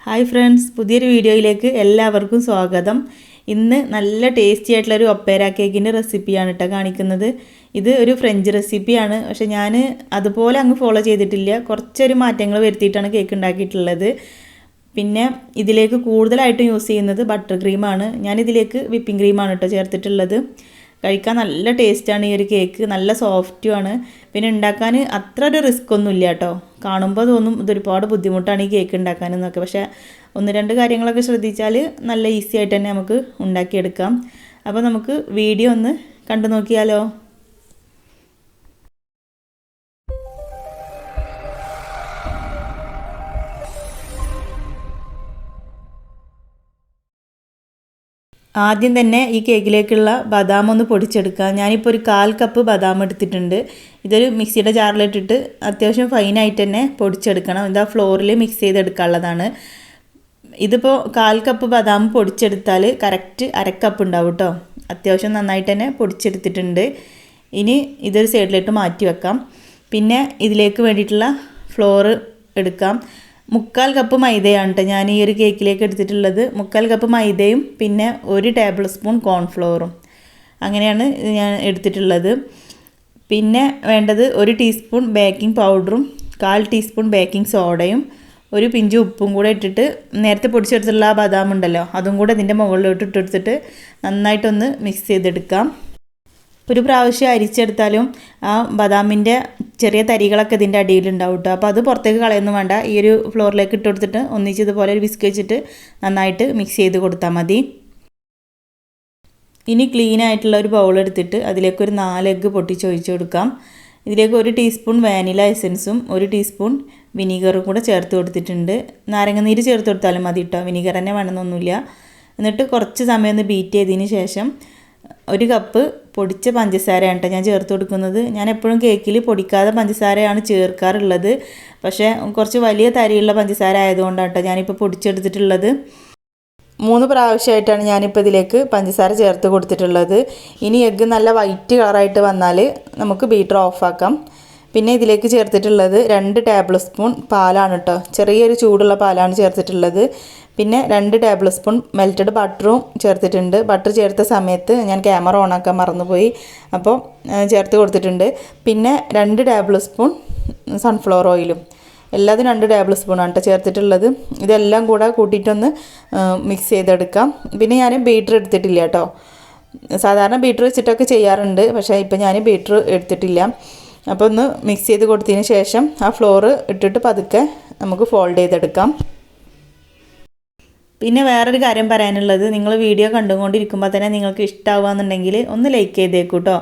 Hi friends, പുതിയൊരു വീഡിയോയിലേക്ക് എല്ലാവർക്കും സ്വാഗതം. ഇന്ന് നല്ല ടേസ്റ്റി ആയിട്ടുള്ളൊരു ഒപ്പേര കേക്കിൻ്റെ റെസിപ്പിയാണ് കേട്ടോ കാണിക്കുന്നത്. ഇത് ഒരു ഫ്രഞ്ച് റെസിപ്പിയാണ്, പക്ഷെ ഞാൻ അതുപോലെ അങ്ങ് ഫോളോ ചെയ്തിട്ടില്ല. കുറച്ചൊരു മാറ്റങ്ങൾ വരുത്തിയിട്ടാണ് കേക്ക് ഉണ്ടാക്കിയിട്ടുള്ളത്. പിന്നെ ഇതിലേക്ക് കൂടുതലായിട്ടും യൂസ് ചെയ്യുന്നത് ബട്ടർ ക്രീമാണ്. ഞാനിതിലേക്ക് വിപ്പിംഗ് ക്രീമാണ് കേട്ടോ ചേർത്തിട്ടുള്ളത്. കഴിക്കാൻ നല്ല ടേസ്റ്റാണ് ഈ ഒരു കേക്ക്, നല്ല സോഫ്റ്റുമാണ്. പിന്നെ ഉണ്ടാക്കാൻ അത്ര ഒരു റിസ്ക് ഒന്നും ഇല്ല കേട്ടോ. കാണുമ്പോൾ തോന്നും ഇതൊരുപാട് ബുദ്ധിമുട്ടാണ് ഈ കേക്ക് ഉണ്ടാക്കാനെന്നൊക്കെ, പക്ഷേ ഒന്ന് രണ്ട് കാര്യങ്ങളൊക്കെ ശ്രദ്ധിച്ചാൽ നല്ല ഈസി ആയിട്ട് തന്നെ നമുക്ക് ഉണ്ടാക്കിയെടുക്കാം. അപ്പോൾ നമുക്ക് വീഡിയോ ഒന്ന് കണ്ടു നോക്കിയാലോ. ആദ്യം തന്നെ ഈ കേക്കിലേക്കുള്ള ബദാം ഒന്ന് പൊടിച്ചെടുക്കാം. ഞാനിപ്പോൾ ഒരു 1/4 കപ്പ് ബദാം എടുത്തിട്ടുണ്ട്. ഇതൊരു മിക്സിയുടെ ജാറിലിട്ടിട്ട് അത്യാവശ്യം ഫൈനായിട്ട് തന്നെ പൊടിച്ചെടുക്കണം. ഇതാ ഫ്ലോറിൽ മിക്സ് ചെയ്തെടുക്കാനുള്ളതാണ്. ഇതിപ്പോൾ 1/4 കപ്പ് ബദാം പൊടിച്ചെടുത്താൽ കറക്റ്റ് 1/2 കപ്പ് ഉണ്ടാവും കേട്ടോ. അത്യാവശ്യം നന്നായിട്ട് തന്നെ പൊടിച്ചെടുത്തിട്ടുണ്ട്. ഇനി ഇതൊരു സൈഡിലോട്ട് മാറ്റി വെക്കാം. പിന്നെ ഇതിലേക്ക് വേണ്ടിയിട്ടുള്ള ഫ്ലോറ് എടുക്കാം. 3/4 കപ്പ് മൈദയാണ് കേട്ടോ ഞാൻ ഈ ഒരു കേക്കിലേക്ക് എടുത്തിട്ടുള്ളത്. 3/4 കപ്പ് മൈദയും പിന്നെ 1 ടേബിൾ സ്പൂൺ കോൺഫ്ലോറും, അങ്ങനെയാണ് ഞാൻ എടുത്തിട്ടുള്ളത്. പിന്നെ വേണ്ടത് 1 ടീസ്പൂൺ ബേക്കിംഗ് പൗഡറും 1/4 ടീസ്പൂൺ ബേക്കിംഗ് സോഡയും 1 പിഞ്ച് ഉപ്പും കൂടെ ഇട്ടിട്ട് നേരത്തെ പൊടിച്ചെടുത്തുള്ള ആ ബദാം ഉണ്ടല്ലോ അതും കൂടെ ഇതിൻ്റെ മുകളിലോട്ട് ഇട്ടെടുത്തിട്ട് നന്നായിട്ടൊന്ന് മിക്സ് ചെയ്തെടുക്കാം. ഒരു പ്രാവശ്യം അരിച്ചെടുത്താലും ആ ബദാമിൻ്റെ ചെറിയ തരികളൊക്കെ ഇതിൻ്റെ അടിയിലുണ്ടാവും കേട്ടോ. അപ്പോൾ അത് പുറത്തേക്ക് കളയൊന്നും വേണ്ട. ഈ ഒരു ഫ്ലോറിലേക്ക് ഇട്ട് കൊടുത്തിട്ട് ഒന്നിച്ച് ഇതുപോലെ ഒരു വിസ്ക് വെച്ചിട്ട് നന്നായിട്ട് മിക്സ് ചെയ്ത് കൊടുത്താൽ മതി. ഇനി ക്ലീൻ ആയിട്ടുള്ള ഒരു ബൗൾ എടുത്തിട്ട് അതിലേക്ക് ഒരു 4 എഗ്ഗ് പൊട്ടിച്ചൊഴിച്ച് കൊടുക്കാം. ഇതിലേക്ക് 1 ടീസ്പൂൺ വാനില എസൻസും 1 ടീസ്പൂൺ വിനീഗറും കൂടെ ചേർത്ത് കൊടുത്തിട്ടുണ്ട്. നാരങ്ങനീര് ചേർത്ത് കൊടുത്താലും മതി കേട്ടോ, വിനീഗർ തന്നെ വേണമെന്നൊന്നുമില്ല. എന്നിട്ട് കുറച്ച് സമയം ഒന്ന് ബീറ്റ് ചെയ്തതിന് ശേഷം 1 കപ്പ് പൊടിച്ച പഞ്ചസാരയാണ് കേട്ടോ ഞാൻ ചേർത്ത് കൊടുക്കുന്നത്. ഞാൻ എപ്പോഴും കേക്കിൽ പൊടിക്കാതെ പഞ്ചസാരയാണ് ചേർക്കാറുള്ളത്, പക്ഷേ കുറച്ച് വലിയ തരിയുള്ള പഞ്ചസാര ആയതുകൊണ്ടാണ് കേട്ടോ ഞാനിപ്പോൾ പൊടിച്ചെടുത്തിട്ടുള്ളത്. 3 പ്രാവശ്യമായിട്ടാണ് ഞാനിപ്പോൾ ഇതിലേക്ക് പഞ്ചസാര ചേർത്ത് കൊടുത്തിട്ടുള്ളത്. ഇനി എഗ്ഗ് നല്ല വൈറ്റ് കളറായിട്ട് വന്നാൽ നമുക്ക് ബീറ്റർ ഓഫാക്കാം. പിന്നെ ഇതിലേക്ക് ചേർത്തിട്ടുള്ളത് 2 ടേബിൾ സ്പൂൺ പാലാണ് കേട്ടോ. ചെറിയൊരു ചൂടുള്ള പാലാണ് ചേർത്തിട്ടുള്ളത്. പിന്നെ 2 ടേബിൾ സ്പൂൺ മെൽറ്റഡ് ബട്ടറും ചേർത്തിട്ടുണ്ട്. ബട്ടർ ചേർത്ത സമയത്ത് ഞാൻ ക്യാമറ ഓണാക്കാൻ മറന്നുപോയി, അപ്പോൾ ചേർത്ത് കൊടുത്തിട്ടുണ്ട്. പിന്നെ 2 ടേബിൾ സ്പൂൺ സൺഫ്ലവർ ഓയിലും, എല്ലാതും 2 ടേബിൾ സ്പൂണാണ് കേട്ടോ ചേർത്തിട്ടുള്ളത്. ഇതെല്ലാം കൂടെ കൂട്ടിയിട്ടൊന്ന് മിക്സ് ചെയ്തെടുക്കാം. പിന്നെ ഞാൻ ബീറ്റർ എടുത്തിട്ടില്ല കേട്ടോ. സാധാരണ ബീറ്റർ വെച്ചിട്ടൊക്കെ ചെയ്യാറുണ്ട്, പക്ഷേ ഇപ്പോൾ ഞാൻ ബീറ്റർ എടുത്തിട്ടില്ല. അപ്പോൾ ഒന്ന് മിക്സ് ചെയ്ത് കൊടുത്തതിന് ശേഷം ആ ഫ്ലോറ് ഇട്ടിട്ട് പതുക്കെ നമുക്ക് ഫോൾഡ് ചെയ്തെടുക്കാം. പിന്നെ വേറൊരു കാര്യം പറയാനുള്ളത്, നിങ്ങൾ വീഡിയോ കണ്ടുകൊണ്ടിരിക്കുമ്പോൾ തന്നെ നിങ്ങൾക്ക് ഇഷ്ടമാവുകയെന്നുണ്ടെങ്കിൽ ഒന്ന് ലൈക്ക് ചെയ്തേക്കൂ കേട്ടോ.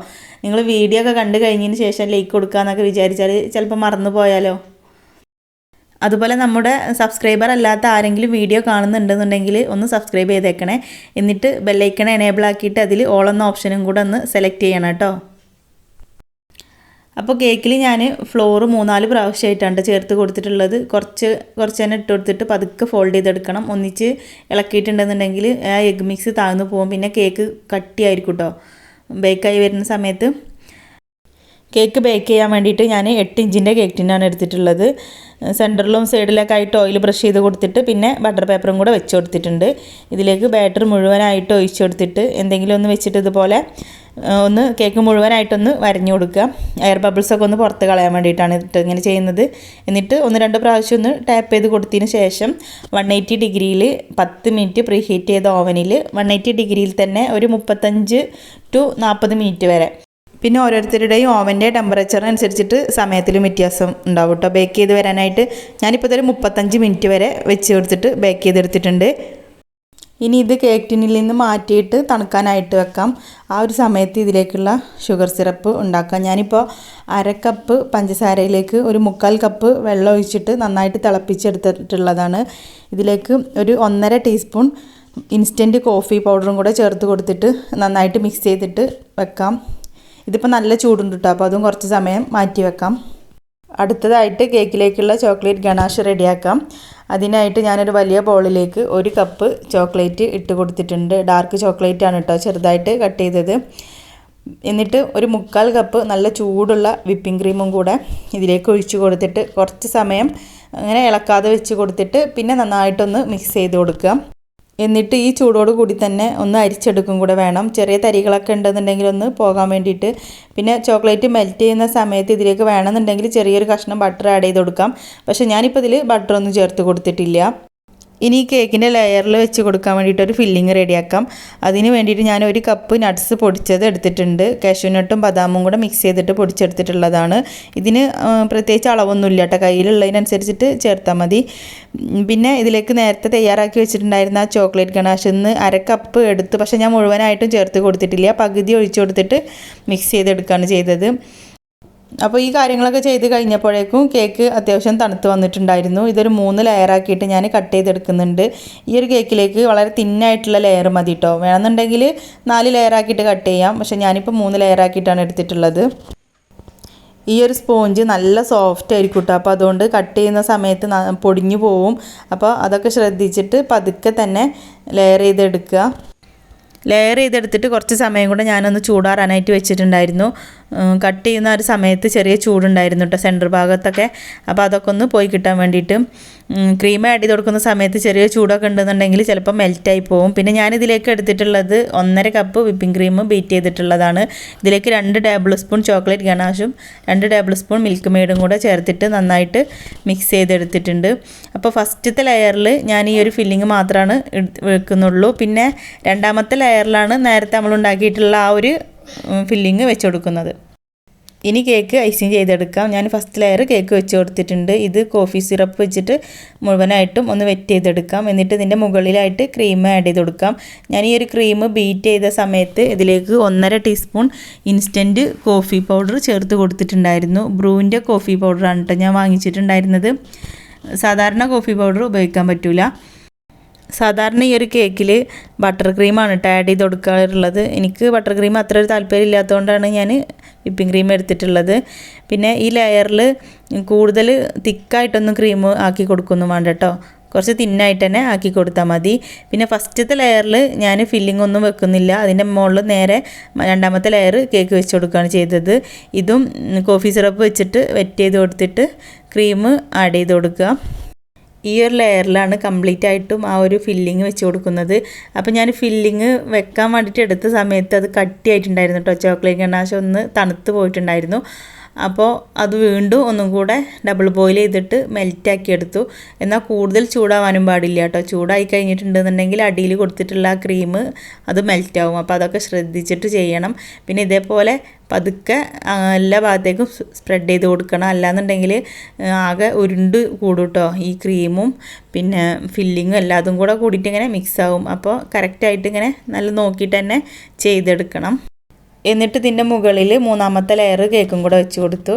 നിങ്ങൾ വീഡിയോ ഒക്കെ കണ്ടു കഴിഞ്ഞതിന് ശേഷം ലൈക്ക് കൊടുക്കാമെന്നൊക്കെ വിചാരിച്ചാൽ ചിലപ്പോൾ മറന്നു പോയാലോ. അതുപോലെ നമ്മുടെ സബ്സ്ക്രൈബർ അല്ലാത്ത ആരെങ്കിലും വീഡിയോ കാണുന്നുണ്ടെന്നുണ്ടെങ്കിൽ ഒന്ന് സബ്സ്ക്രൈബ് ചെയ്തേക്കണേ. എന്നിട്ട് ബെല്ലൈക്കൺ എനേബിൾ ആക്കിയിട്ട് അതിൽ ഓൾ എന്ന ഓപ്ഷനും കൂടെ ഒന്ന് സെലക്ട് ചെയ്യണം കേട്ടോ. അപ്പോൾ കേക്കിൽ ഞാൻ ഫ്ലോറ് 3-4 പ്രാവശ്യമായിട്ടാണ് ചേർത്ത് കൊടുത്തിട്ടുള്ളത്. കുറച്ച് തന്നെ ഇട്ട് കൊടുത്തിട്ട് പതുക്കെ ഫോൾഡ് ചെയ്തെടുക്കണം. ഒന്നിച്ച് ഇളക്കിയിട്ടുണ്ടെന്നുണ്ടെങ്കിൽ ആ എഗ് മിക്സ് താഴ്ന്നു പോകും. പിന്നെ കേക്ക് കട്ടിയായിരിക്കും കേട്ടോ ബേക്കായി വരുന്ന സമയത്ത്. കേക്ക് ബേക്ക് ചെയ്യാൻ വേണ്ടിയിട്ട് ഞാൻ 8 ഇഞ്ചിൻ്റെ കേക്ക് ടിന്നാണ് എടുത്തിട്ടുള്ളത്. സെൻറ്ററിലും സൈഡിലൊക്കെ ആയിട്ട് ഓയിൽ ബ്രഷ് ചെയ്ത് കൊടുത്തിട്ട് പിന്നെ ബട്ടർ പേപ്പറും കൂടെ വെച്ച് കൊടുത്തിട്ടുണ്ട്. ഇതിലേക്ക് ബാറ്റർ മുഴുവനായിട്ട് ഒഴിച്ച് കൊടുത്തിട്ട് എന്തെങ്കിലും ഒന്ന് വെച്ചിട്ട് ഇതുപോലെ ഒന്ന് കേക്ക് മുഴുവനായിട്ടൊന്ന് വരഞ്ഞു കൊടുക്കുക. എയർ ബബിൾസൊക്കെ ഒന്ന് പുറത്ത് കളയാൻ വേണ്ടിയിട്ടാണ് ഇങ്ങനെ ചെയ്യുന്നത്. എന്നിട്ട് 1-2 പ്രാവശ്യം ഒന്ന് ടാപ്പ് ചെയ്ത് കൊടുത്തതിന് ശേഷം 180 ഡിഗ്രിയിൽ 10 മിനിറ്റ് പ്രീ ഹീറ്റ് ചെയ്ത ഓവനിൽ 180 ഡിഗ്രിയിൽ തന്നെ ഒരു 35 to 40 മിനിറ്റ് വരെ. പിന്നെ ഓരോരുത്തരുടെയും ഓവൻ്റെ ടെമ്പറേച്ചർ അനുസരിച്ചിട്ട് സമയത്തിലും വ്യത്യാസം ഉണ്ടാവും കേട്ടോ ബേക്ക് ചെയ്ത് വരാനായിട്ട്. ഞാനിപ്പോൾ ഇതൊരു 35 മിനിറ്റ് വരെ വെച്ച് കൊടുത്തിട്ട് ബേക്ക് ചെയ്തെടുത്തിട്ടുണ്ട്. ഇനി ഇത് കേക്ക് ടിന്നിൽ നിന്ന് മാറ്റിയിട്ട് തണുക്കാനായിട്ട് വെക്കാം. ആ ഒരു സമയത്ത് ഇതിലേക്കുള്ള ഷുഗർ സിറപ്പ് ഉണ്ടാക്കാം. ഞാനിപ്പോൾ 1/2 കപ്പ് പഞ്ചസാരയിലേക്ക് ഒരു 3/4 കപ്പ് വെള്ളം ഒഴിച്ചിട്ട് നന്നായിട്ട് തിളപ്പിച്ചെടുത്തിട്ടുള്ളതാണ്. ഇതിലേക്ക് ഒരു 1.5 ടീസ്പൂൺ ഇൻസ്റ്റൻറ്റ് കോഫി പൗഡറും കൂടെ ചേർത്ത് കൊടുത്തിട്ട് നന്നായിട്ട് മിക്സ് ചെയ്തിട്ട് വെക്കാം. ഇതിപ്പോൾ നല്ല ചൂടുണ്ട് കേട്ടോ, അപ്പോൾ അതും കുറച്ച് സമയം മാറ്റി വെക്കാം. അടുത്തതായിട്ട് കേക്കിലേക്കുള്ള ചോക്ലേറ്റ് ഗണാഷ് റെഡിയാക്കാം. അതിനായിട്ട് ഞാനൊരു വലിയ ബൗളിലേക്ക് 1 കപ്പ് ചോക്ലേറ്റ് ഇട്ട് കൊടുത്തിട്ടുണ്ട്. ഡാർക്ക് ചോക്ലേറ്റ് ആണ് കേട്ടോ, ചെറുതായിട്ട് കട്ട് ചെയ്തത്. എന്നിട്ട് ഒരു 3/4 കപ്പ് നല്ല ചൂടുള്ള വിപ്പിംഗ് ക്രീമും കൂടെ ഇതിലേക്ക് ഒഴിച്ച് കൊടുത്തിട്ട് കുറച്ച് സമയം അങ്ങനെ ഇളക്കാതെ വെച്ച് കൊടുത്തിട്ട് പിന്നെ നന്നായിട്ടൊന്ന് മിക്സ് ചെയ്ത് കൊടുക്കുക. എന്നിട്ട് ഈ ചൂടോട് കൂടി തന്നെ ഒന്ന് അരിച്ചെടുക്കും കൂടെ വേണം. ചെറിയ തരികളൊക്കെ ഉണ്ടെന്നുണ്ടെങ്കിൽ ഒന്ന് പോകാൻ വേണ്ടിയിട്ട്. പിന്നെ ചോക്ലേറ്റ് മെൽറ്റ് ചെയ്യുന്ന സമയത്ത് ഇതിലേക്ക് വേണമെന്നുണ്ടെങ്കിൽ ചെറിയൊരു കഷ്ണം ബട്ടർ ആഡ് ചെയ്ത് കൊടുക്കാം. പക്ഷേ ഞാനിപ്പോൾ ഇതിൽ ബട്ടറൊന്നും ചേർത്ത് കൊടുത്തിട്ടില്ല. ഇനി ഈ കേക്കിൻ്റെ ലെയറിൽ വെച്ച് കൊടുക്കാൻ വേണ്ടിയിട്ട് ഒരു ഫില്ലിങ് റെഡിയാക്കാം. അതിന് വേണ്ടിയിട്ട് ഞാൻ 1 കപ്പ് നട്ട്സ് പൊടിച്ചത് എടുത്തിട്ടുണ്ട്. കാഷ്യൂനട്ടും ബദാമും കൂടെ മിക്സ് ചെയ്തിട്ട് പൊടിച്ചെടുത്തിട്ടുള്ളതാണ്. ഇതിന് പ്രത്യേകിച്ച് അളവൊന്നുമില്ല കേട്ടോ, കയ്യിലുള്ളതിനനുസരിച്ചിട്ട് ചേർത്താൽ മതി. പിന്നെ ഇതിലേക്ക് നേരത്തെ തയ്യാറാക്കി വെച്ചിട്ടുണ്ടായിരുന്ന ആ ചോക്ലേറ്റ് ഗണാഷിൽ നിന്ന് 1/2 കപ്പ് എടുത്ത്, പക്ഷേ ഞാൻ മുഴുവനായിട്ടും ചേർത്ത് കൊടുത്തിട്ടില്ല, പകുതി ഒഴിച്ചു കൊടുത്തിട്ട് മിക്സ് ചെയ്തെടുക്കുകയാണ് ചെയ്തത്. അപ്പോൾ ഈ കാര്യങ്ങളൊക്കെ ചെയ്ത് കഴിഞ്ഞപ്പോഴേക്കും കേക്ക് അത്യാവശ്യം തണുത്ത് വന്നിട്ടുണ്ടായിരുന്നു. ഇതൊരു 3 ലെയറാക്കിയിട്ട് ഞാൻ കട്ട് ചെയ്തെടുക്കുന്നുണ്ട്. ഈ ഒരു കേക്കിലേക്ക് വളരെ തിന്നായിട്ടുള്ള ലെയർ മതി കേട്ടോ. വേണമെന്നുണ്ടെങ്കിൽ 4 ലെയറാക്കിയിട്ട് കട്ട് ചെയ്യാം, പക്ഷേ ഞാനിപ്പോൾ 3 ലെയറാക്കിയിട്ടാണ് എടുത്തിട്ടുള്ളത്. ഈ ഒരു സ്പോഞ്ച് നല്ല സോഫ്റ്റ് ആയിരിക്കും കേട്ടോ. അപ്പോൾ അതുകൊണ്ട് കട്ട് ചെയ്യുന്ന സമയത്ത് പൊടിഞ്ഞു പോവും. അപ്പോൾ അതൊക്കെ ശ്രദ്ധിച്ചിട്ട് പതുക്കെ തന്നെ ലെയർ ചെയ്തെടുക്കുക. ലെയർ ചെയ്തെടുത്തിട്ട് കുറച്ച് സമയം കൂടെ ഞാനൊന്ന് ചൂടാറാനായിട്ട് വെച്ചിട്ടുണ്ടായിരുന്നു. കട്ട് ചെയ്യുന്ന ഒരു സമയത്ത് ചെറിയ ചൂടുണ്ടായിരുന്നു കേട്ടോ സെൻറ്റർ ഭാഗത്തൊക്കെ. അപ്പോൾ അതൊക്കെ ഒന്ന് പോയി കിട്ടാൻ വേണ്ടിയിട്ട് ക്രീം ആഡ് ചെയ്ത് കൊടുക്കുന്ന സമയത്ത് ചെറിയ ചൂടൊക്കെ ഉണ്ടെന്നുണ്ടെങ്കിൽ ചിലപ്പോൾ മെൽറ്റായി പോകും. പിന്നെ ഞാനിതിലേക്ക് എടുത്തിട്ടുള്ളത് 1.5 കപ്പ് വിപ്പിംഗ് ക്രീം ബീറ്റ് ചെയ്തിട്ടുള്ളതാണ്. ഇതിലേക്ക് 2 ടേബിൾ സ്പൂൺ ചോക്ലേറ്റ് ഗണാഷും 2 ടേബിൾ സ്പൂൺ മിൽക്ക് മെയ്ഡും കൂടെ ചേർത്തിട്ട് നന്നായിട്ട് മിക്സ് ചെയ്തെടുത്തിട്ടുണ്ട്. അപ്പോൾ ഫസ്റ്റത്തെ ലെയറിൽ ഞാൻ ഈ ഒരു ഫില്ലിങ് മാത്രമാണ് വെക്കുന്നുള്ളൂ. പിന്നെ രണ്ടാമത്തെ ലെയറിലാണ് നേരത്തെ നമ്മൾ ഉണ്ടാക്കിയിട്ടുള്ള ആ ഒരു ഫില്ലിങ് വെച്ച് കൊടുക്കുന്നത്. ഇനി കേക്ക് ഐസിങ് ചെയ്തെടുക്കാം. ഞാൻ ഫസ്റ്റ് ലെയർ കേക്ക് വെച്ച് കൊടുത്തിട്ടുണ്ട്. ഇത് കോഫി സിറപ്പ് വെച്ചിട്ട് മുഴുവനായിട്ടും ഒന്ന് വെറ്റ് ചെയ്തെടുക്കാം. എന്നിട്ട് ഇതിൻ്റെ മുകളിലായിട്ട് ക്രീം ആഡ് ചെയ്ത് കൊടുക്കാം. ഞാൻ ഈ ഒരു ക്രീം ബീറ്റ് ചെയ്ത സമയത്ത് ഇതിലേക്ക് 1.5 ടീസ്പൂൺ ഇൻസ്റ്റൻറ്റ് കോഫി പൗഡർ ചേർത്ത് കൊടുത്തിട്ടുണ്ടായിരുന്നു. ബ്രൂവിൻ്റെ കോഫി പൗഡറാണ് കേട്ടോ ഞാൻ വാങ്ങിച്ചിട്ടുണ്ടായിരുന്നത്. സാധാരണ കോഫി പൗഡർ ഉപയോഗിക്കാൻ പറ്റില്ല. സാധാരണ ഈ ഒരു കേക്കിൽ ബട്ടർ ക്രീമാണ് കേട്ടോ ആഡ് ചെയ്ത് കൊടുക്കാറുള്ളത്. എനിക്ക് ബട്ടർ ക്രീം അത്ര ഒരു താല്പര്യം ഇല്ലാത്തതുകൊണ്ടാണ് ഞാൻ വിപ്പിംഗ് ക്രീം എടുത്തിട്ടുള്ളത്. പിന്നെ ഈ ലെയറിൽ കൂടുതൽ തിക്കായിട്ടൊന്നും ക്രീം ആക്കി കൊടുക്കൊന്നും വേണ്ട കേട്ടോ, കുറച്ച് തിന്നായിട്ട് തന്നെ ആക്കി കൊടുത്താൽ മതി. പിന്നെ ഫസ്റ്റത്തെ ലെയറിൽ ഞാൻ ഫില്ലിംഗ് ഒന്നും വെക്കുന്നില്ല. അതിൻ്റെ മുകളിൽ നേരെ രണ്ടാമത്തെ ലെയർ കേക്ക് വെച്ച് കൊടുക്കുകയാണ് ചെയ്തത്. ഇതും കോഫി സിറപ്പ് വെച്ചിട്ട് വെറ്റ് ചെയ്ത് കൊടുത്തിട്ട് ക്രീം ആഡ് ചെയ്ത് കൊടുക്കുക. ഈ ഒരു ലെയറിലാണ് കംപ്ലീറ്റ് ആയിട്ടും ആ ഒരു ഫില്ലിങ് വെച്ച് കൊടുക്കുന്നത്. അപ്പോൾ ഞാൻ ഫില്ലിങ് വെക്കാൻ വേണ്ടിയിട്ട് എടുത്ത സമയത്ത് അത് കട്ടിയായിട്ടുണ്ടായിരുന്നു കേട്ടോ. ചോക്ലേറ്റ് ഗണാഷ് ഒന്ന് തണുത്ത് പോയിട്ടുണ്ടായിരുന്നു. അപ്പോൾ അത് വീണ്ടും ഒന്നും കൂടെ ഡബിൾ ബോയിൽ ചെയ്തിട്ട് മെൽറ്റാക്കി എടുത്തു. എന്നാൽ കൂടുതൽ ചൂടാവാനും പാടില്ല കേട്ടോ. ചൂടായി കഴിഞ്ഞിട്ടുണ്ടെന്നുണ്ടെങ്കിൽ അടിയിൽ കൊടുത്തിട്ടുള്ള ആ ക്രീം അത് മെൽറ്റാവും. അപ്പോൾ അതൊക്കെ ശ്രദ്ധിച്ചിട്ട് ചെയ്യണം. പിന്നെ ഇതേപോലെ പതുക്കെ എല്ലാ ഭാഗത്തേക്കും സ്പ്രെഡ് ചെയ്ത് കൊടുക്കണം. അല്ലാന്നുണ്ടെങ്കിൽ ആകെ ഉരുണ്ട് കൂടും കേട്ടോ. ഈ ക്രീമും പിന്നെ ഫില്ലിങ്ങും എല്ലാതും കൂടെ കൂടിയിട്ട് ഇങ്ങനെ മിക്സ് ആവും. അപ്പോൾ കറക്റ്റായിട്ട് ഇങ്ങനെ നല്ല നോക്കിയിട്ട് തന്നെ ചെയ്തെടുക്കണം. എന്നിട്ട് ഇതിൻ്റെ മുകളിൽ 3ാമത്തെ ലെയർ കേക്കും കൂടെ വെച്ച് കൊടുത്തു.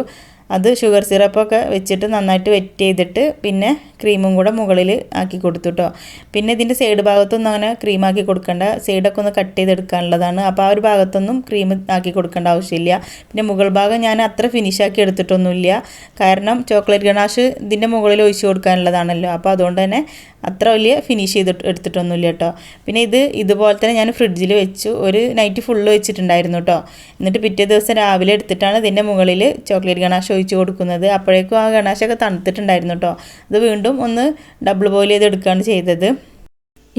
അത് ഷുഗർ സിറപ്പൊക്കെ വെച്ചിട്ട് നന്നായിട്ട് വെറ്റ് ചെയ്തിട്ട് പിന്നെ ക്രീമും കൂടെ മുകളിൽ ആക്കി കൊടുത്തു കേട്ടോ. പിന്നെ ഇതിൻ്റെ സൈഡ് ഭാഗത്തൊന്നും അങ്ങനെ ക്രീം ആക്കി കൊടുക്കേണ്ട, സൈഡൊക്കെ ഒന്ന് കട്ട് ചെയ്തെടുക്കാനുള്ളതാണ്. അപ്പോൾ ആ ഒരു ഭാഗത്തൊന്നും ക്രീം ആക്കി കൊടുക്കേണ്ട ആവശ്യമില്ല. പിന്നെ മുകൾ ഭാഗം ഞാൻ അത്ര ഫിനിഷാക്കി എടുത്തിട്ടൊന്നുമില്ല, കാരണം ചോക്ലേറ്റ് ഗണാഷ് ഇതിൻ്റെ മുകളിൽ ഒഴിച്ച് കൊടുക്കാനുള്ളതാണല്ലോ. അപ്പോൾ അതുകൊണ്ട് തന്നെ അത്ര വലിയ ഫിനിഷ് ചെയ്തിട്ട് എടുത്തിട്ടൊന്നുമില്ല കേട്ടോ. പിന്നെ ഇതുപോലെ തന്നെ ഞാൻ ഫ്രിഡ്ജിൽ വെച്ചു. ഒരു നൈറ്റ് ഫുള്ള് വെച്ചിട്ടുണ്ടായിരുന്നു കേട്ടോ. എന്നിട്ട് പിറ്റേ ദിവസം രാവിലെ എടുത്തിട്ടാണ് ഇതിൻ്റെ മുകളിൽ ചോക്ലേറ്റ് ഗണാഷ് ഒഴിച്ച് കൊടുക്കുന്നത്. അപ്പോഴേക്കും ആ ഗണാഷൊക്കെ തണുത്തിട്ടുണ്ടായിരുന്നു കേട്ടോ. അത് വീണ്ടും ഒന്ന് ഡബിൾ ബോയിൽ ചെയ്തെടുക്കുകയാണ് ചെയ്തത്.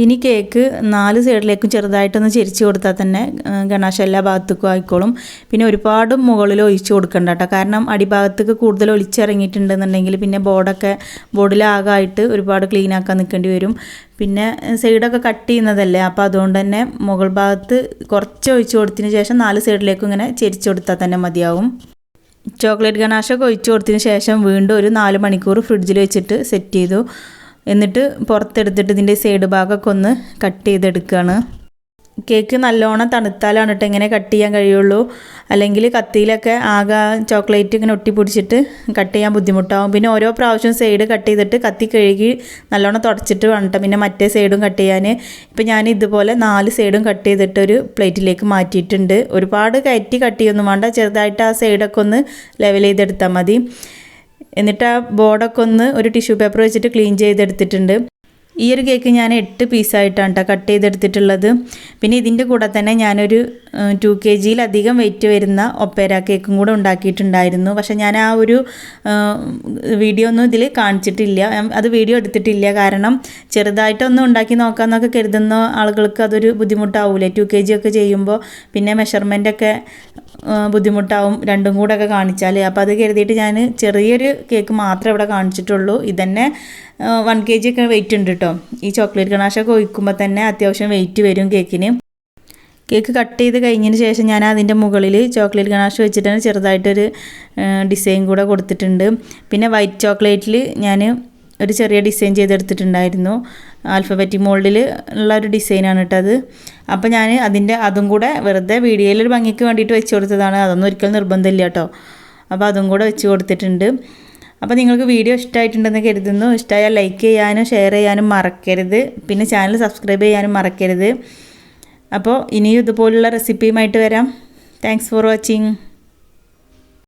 ഇനി കേക്ക് 4 സൈഡിലേക്കും ചെറുതായിട്ടൊന്ന് ചെരിച്ച് കൊടുത്താൽ തന്നെ ഗണാഷ് എല്ലാ ഭാഗത്തേക്കും ആയിക്കോളും. പിന്നെ ഒരുപാട് മുകളിൽ ഒഴിച്ച് കൊടുക്കണ്ട കേട്ടോ, കാരണം അടിഭാഗത്തേക്ക് കൂടുതൽ ഒലിച്ചിറങ്ങിയിട്ടുണ്ടെന്നുണ്ടെങ്കിൽ പിന്നെ ബോർഡിലാകായിട്ട് ഒരുപാട് ക്ലീൻ ആക്കാൻ നിൽക്കേണ്ടി വരും. പിന്നെ സൈഡൊക്കെ കട്ട് ചെയ്യുന്നതല്ലേ, അപ്പോൾ അതുകൊണ്ട് തന്നെ മുകൾ ഭാഗത്ത് കുറച്ച് ഒഴിച്ച് കൊടുത്തതിന് ശേഷം 4 സൈഡിലേക്കും ഇങ്ങനെ ചെരിച്ച് കൊടുത്താൽ തന്നെ മതിയാവും. ചോക്ലേറ്റ് ഗണാഷൊക്കെ ഒഴിച്ച് കൊടുത്തതിന് ശേഷം വീണ്ടും ഒരു 4 മണിക്കൂർ ഫ്രിഡ്ജിൽ വെച്ചിട്ട് സെറ്റ് ചെയ്തു. എന്നിട്ട് പുറത്തെടുത്തിട്ട് ഇതിൻ്റെ സൈഡ് ഭാഗമൊക്കെ ഒന്ന് കട്ട് ചെയ്തെടുക്കുകയാണ്. കേക്ക് നല്ലോണം തണുത്താലാണ് കേട്ടോ ഇങ്ങനെ കട്ട് ചെയ്യാൻ കഴിയുള്ളൂ. അല്ലെങ്കിൽ കത്തിയിലൊക്കെ ആകെ ചോക്ലേറ്റ് ഇങ്ങനെ ഒട്ടിപ്പിടിച്ചിട്ട് കട്ട് ചെയ്യാൻ ബുദ്ധിമുട്ടാവും. പിന്നെ ഓരോ പ്രാവശ്യം സൈഡ് കട്ട് ചെയ്തിട്ട് കത്തി കഴുകി നല്ലോണം തുടച്ചിട്ട് വേണം കേട്ടോ പിന്നെ മറ്റേ സൈഡും കട്ട് ചെയ്യാൻ. ഇപ്പം ഞാൻ ഇതുപോലെ 4 സൈഡും കട്ട് ചെയ്തിട്ട് ഒരു പ്ലേറ്റിലേക്ക് മാറ്റിയിട്ടുണ്ട്. ഒരുപാട് കയറ്റി കട്ട് ചെയ്യൊന്നും വേണ്ട, ചെറുതായിട്ട് ആ സൈഡൊക്കെ ഒന്ന് ലെവൽ ചെയ്തെടുത്താൽ മതി. എന്നിട്ട് ആ ബോർഡൊക്കെ ഒന്ന് ഒരു ടിഷ്യൂ പേപ്പർ വെച്ചിട്ട് ക്ലീൻ ചെയ്തെടുത്തിട്ടുണ്ട്. ഈ ഒരു കേക്ക് ഞാൻ 8 പീസായിട്ടാണ് കേട്ടോ കട്ട് ചെയ്തെടുത്തിട്ടുള്ളത്. പിന്നെ ഇതിൻ്റെ കൂടെ തന്നെ ഞാനൊരു 2 kgയിലധികം വെയിറ്റ് വരുന്ന ഒപ്പേര കേക്കും കൂടെ ഉണ്ടാക്കിയിട്ടുണ്ടായിരുന്നു. പക്ഷേ ഞാൻ ആ ഒരു വീഡിയോ ഒന്നും ഇതിൽ കാണിച്ചിട്ടില്ല, അത് വീഡിയോ എടുത്തിട്ടില്ല. കാരണം ചെറുതായിട്ടൊന്നും ഉണ്ടാക്കി നോക്കാമെന്നൊക്കെ കരുതുന്ന ആളുകൾക്ക് അതൊരു ബുദ്ധിമുട്ടാവൂലേ, 2 kg ഒക്കെ ചെയ്യുമ്പോൾ പിന്നെ മെഷർമെൻറ്റൊക്കെ ബുദ്ധിമുട്ടാവും രണ്ടും കൂടെ ഒക്കെ കാണിച്ചാൽ. അപ്പോൾ അത് കരുതിയിട്ട് ഞാൻ ചെറിയൊരു കേക്ക് മാത്രമേ ഇവിടെ കാണിച്ചിട്ടുള്ളൂ. ഇതന്നെ 1 kg ഒക്കെ വെയിറ്റ് ഉണ്ട് കേട്ടോ. ഈ ചോക്ലേറ്റ് ഗണാഷൊക്കെ ഒഴിക്കുമ്പോൾ തന്നെ അത്യാവശ്യം വെയിറ്റ് വരും കേക്കിന്. കേക്ക് കട്ട് ചെയ്ത് കഴിഞ്ഞതിന് ശേഷം ഞാൻ അതിൻ്റെ മുകളിൽ ചോക്ലേറ്റ് ഗണാഷ് വെച്ചിട്ടാണ് ചെറുതായിട്ടൊരു ഡിസൈൻ കൂടെ കൊടുത്തിട്ടുണ്ട്. പിന്നെ വൈറ്റ് ചോക്ലേറ്റിൽ ഞാൻ ഒരു ചെറിയ ഡിസൈൻ ചെയ്തെടുത്തിട്ടുണ്ടായിരുന്നു. ആൽഫബറ്റിക് മോൾഡിൽ ഉള്ള ഒരു ഡിസൈനാണ് കേട്ടത്. അപ്പോൾ ഞാൻ അതും കൂടെ വെറുതെ വീഡിയോയിലൊരു ഭംഗിക്ക് വേണ്ടിയിട്ട് വെച്ച് കൊടുത്തതാണ്. അതൊന്നും ഒരിക്കലും നിർബന്ധമില്ല കേട്ടോ. അപ്പോൾ അതും കൂടെ വെച്ച് കൊടുത്തിട്ടുണ്ട്. അപ്പോൾ നിങ്ങൾക്ക് വീഡിയോ ഇഷ്ടമായിട്ടുണ്ടെന്ന് കരുതുന്നു. ഇഷ്ടമായാൽ ലൈക്ക് ചെയ്യാനും ഷെയർ ചെയ്യാനും മറക്കരുത്. പിന്നെ ചാനൽ സബ്സ്ക്രൈബ് ചെയ്യാനും മറക്കരുത്. അപ്പോൾ ഇനിയും ഇതുപോലുള്ള റെസിപ്പിയുമായിട്ട് വരാം. Thanks for watching.